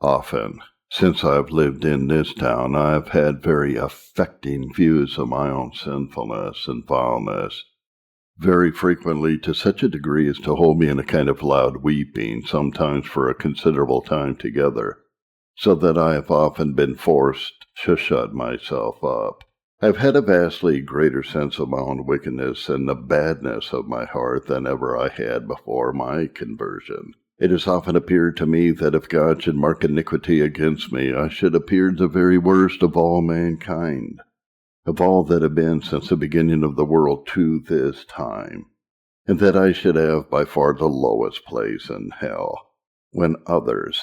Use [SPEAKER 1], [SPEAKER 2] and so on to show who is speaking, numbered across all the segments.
[SPEAKER 1] Often, since I've lived in this town, I've had very affecting views of my own sinfulness and vileness, very frequently to such a degree as to hold me in a kind of loud weeping, sometimes for a considerable time together, so that I have often been forced to shut myself up. I've had a vastly greater sense of my own wickedness and the badness of my heart than ever I had before my conversion. It has often appeared to me that if God should mark iniquity against me, I should appear the very worst of all mankind, of all that have been since the beginning of the world to this time, and that I should have by far the lowest place in hell, when others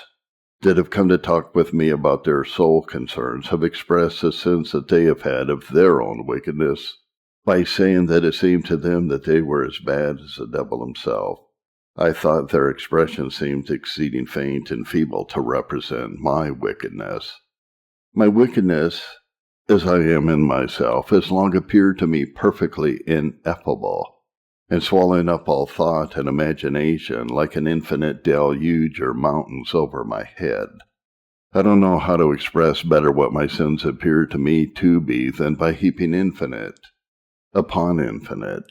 [SPEAKER 1] that have come to talk with me about their soul concerns have expressed the sense that they have had of their own wickedness by saying that it seemed to them that they were as bad as the devil himself. I thought their expression seemed exceeding faint and feeble to represent my wickedness. My wickedness, as I am in myself, has long appeared to me perfectly ineffable, and swallowing up all thought and imagination like an infinite deluge or mountains over my head. I don't know how to express better what my sins appear to me to be than by heaping infinite upon infinite,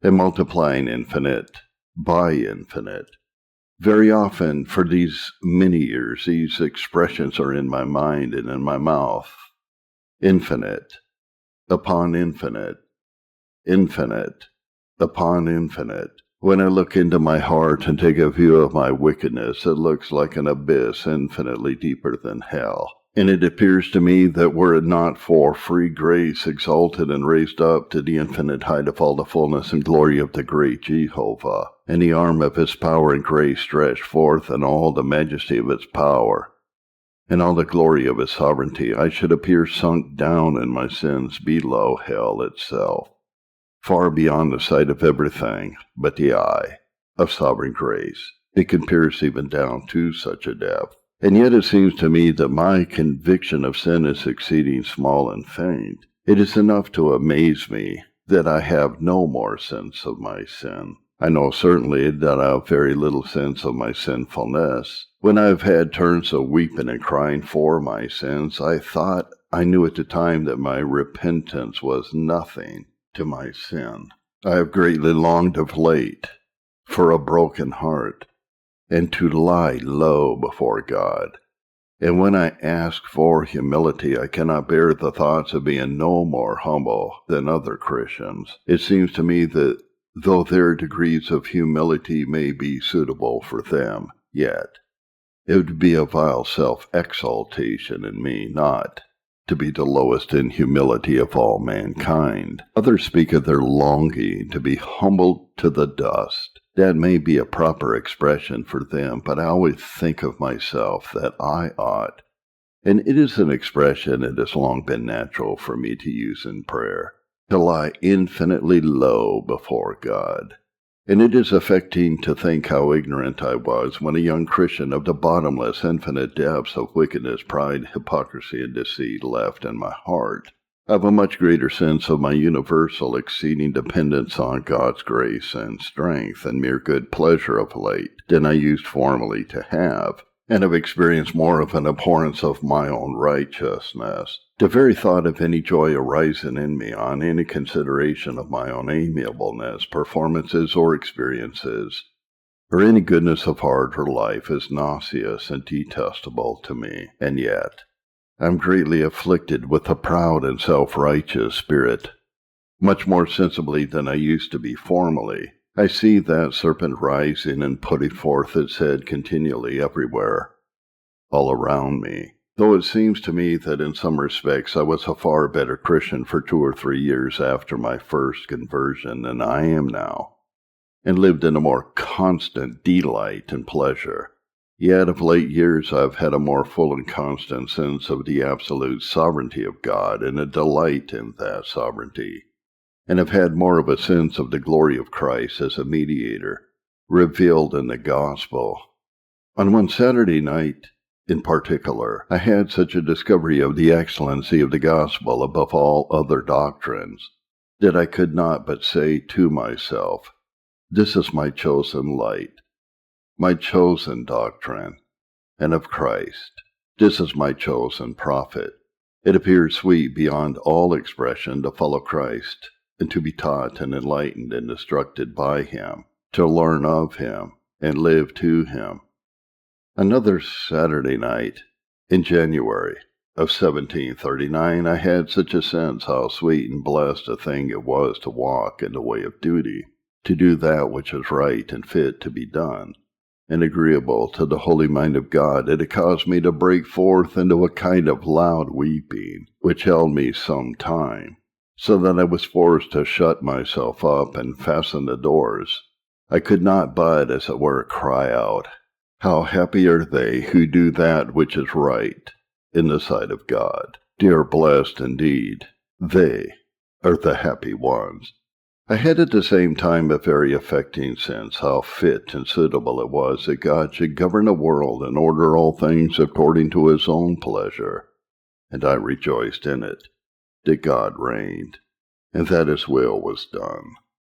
[SPEAKER 1] and multiplying infinite by infinite. Very often, for these many years, these expressions are in my mind and in my mouth. Infinite upon infinite, infinite upon infinite. When I look into my heart and take a view of my wickedness, it looks like an abyss infinitely deeper than hell. And it appears to me that were it not for free grace exalted and raised up to the infinite height of all the fullness and glory of the great Jehovah, and the arm of his power and grace stretched forth in all the majesty of its power, and all the glory of his sovereignty, I should appear sunk down in my sins below hell itself, far beyond the sight of everything but the eye of sovereign grace. It can pierce even down to such a depth. And yet it seems to me that my conviction of sin is exceeding small and faint. It is enough to amaze me that I have no more sense of my sin. I know certainly that I have very little sense of my sinfulness. When I have had turns of weeping and crying for my sins, I thought I knew at the time that my repentance was nothing to my sin. I have greatly longed of late for a broken heart, and to lie low before God. And when I ask for humility, I cannot bear the thoughts of being no more humble than other Christians. It seems to me that though their degrees of humility may be suitable for them, yet it would be a vile self-exaltation in me not to be the lowest in humility of all mankind. Others speak of their longing to be humbled to the dust. That may be a proper expression for them, but I always think of myself that I ought, and it is an expression it has long been natural for me to use in prayer, to lie infinitely low before God. And it is affecting to think how ignorant I was when a young Christian of the bottomless, infinite depths of wickedness, pride, hypocrisy, and deceit left in my heart. I have a much greater sense of my universal, exceeding dependence on God's grace and strength and mere good pleasure of late than I used formerly to have, and have experienced more of an abhorrence of my own righteousness. The very thought of any joy arising in me on any consideration of my own amiableness, performances, or experiences, or any goodness of heart or life is nauseous and detestable to me, and yet I am greatly afflicted with a proud and self-righteous spirit, much more sensibly than I used to be formerly. I see that serpent rising and putting forth its head continually everywhere, all around me, though it seems to me that in some respects I was a far better Christian for 2 or 3 years after my first conversion than I am now, and lived in a more constant delight and pleasure. Yet of late years I have had a more full and constant sense of the absolute sovereignty of God and a delight in that sovereignty, and have had more of a sense of the glory of Christ as a mediator, revealed in the gospel. On one Saturday night, in particular, I had such a discovery of the excellency of the gospel above all other doctrines, that I could not but say to myself, "This is my chosen light, my chosen doctrine, and of Christ. This is my chosen prophet. It appears sweet beyond all expression to follow Christ, and to be taught and enlightened and instructed by him, to learn of him, and live to him. Another Saturday night, in January of 1739, I had such a sense how sweet and blessed a thing it was to walk in the way of duty, to do that which is right and fit to be done, and agreeable to the holy mind of God, that it caused me to break forth into a kind of loud weeping, which held me some time, so that I was forced to shut myself up and fasten the doors. I could not but, as it were, cry out, "How happy are they who do that which is right in the sight of God. They are blessed indeed. They are the happy ones." I had at the same time a very affecting sense how fit and suitable it was that God should govern the world and order all things according to his own pleasure. And I rejoiced in it, that God reigned, and that his will was done.